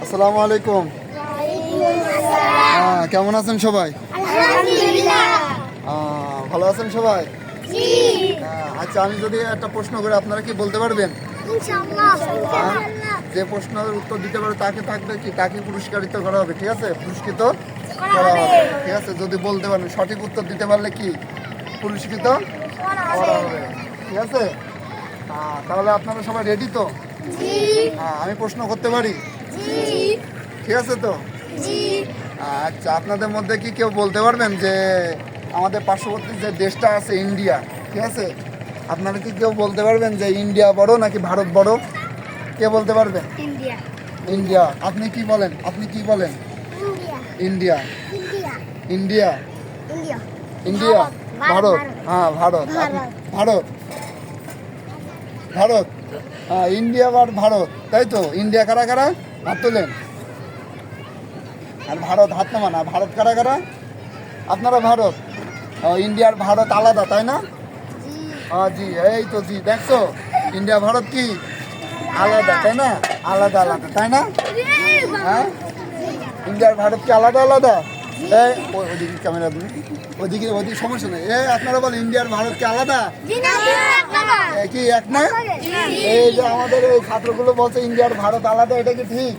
আসসালামু আলাইকুম। কেমন আছেন সবাই? ভালো আছেন সবাই? আচ্ছা, আমি যদি একটা প্রশ্ন করে আপনারা কি বলতে পারবেন? যে প্রশ্নের উত্তর দিতে পারে তাকে পুরস্কৃত করা হবে। ঠিক আছে, পুরস্কৃত করা হবে। ঠিক আছে, যদি বলতে পারেন, সঠিক উত্তর দিতে পারলে কি পুরস্কৃত করা হবে। ঠিক আছে, তাহলে আপনারা সবাই রেডি তো? আমি প্রশ্ন করতে পারি? ঠিক আছে তো? আচ্ছা, আপনাদের মধ্যে কি কেউ বলতে পারবেন যে আমাদের পার্শ্ববর্তী যে দেশটা আছে ইন্ডিয়া, ঠিক আছে, আপনারা কি কেউ বলতে পারবেন যে ইন্ডিয়া বড় নাকি ভারত বড়? কে বলতে পারবেন? ইন্ডিয়া। আপনি কি বলেন? India. India. India. Bharat. Bharat. Bharat. Bharat. India আর ভারত, তাই তো? ইন্ডিয়া কারা কারা? হাত তোলেন। আর ভারত হাত নামান। আর ভারত কারা কারা? আপনারা ভারত। ইন্ডিয়ার ভারত আলাদা, তাই না? জি, এই তো জি, দেখছো ইন্ডিয়া ভারত কি আলাদা, তাই না? আলাদা আলাদা, তাই না? হ্যাঁ, ইন্ডিয়ার ভারত কি আলাদা আলাদা? ওইদিকে ক্যামেরা, ওইদিকে সমস্যা নেই। আপনারা বলেন ইন্ডিয়ার ভারত কি আলাদা? কি এক না? এই যে আমাদের এই ছাত্রগুলো বলছে ইন্ডিয়ার ভারত আলাদা, এটা কি ঠিক?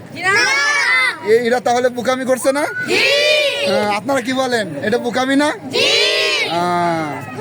এরা তাহলে বোকামি করছে না? আপনারা কি বলেন, এটা বোকামি না?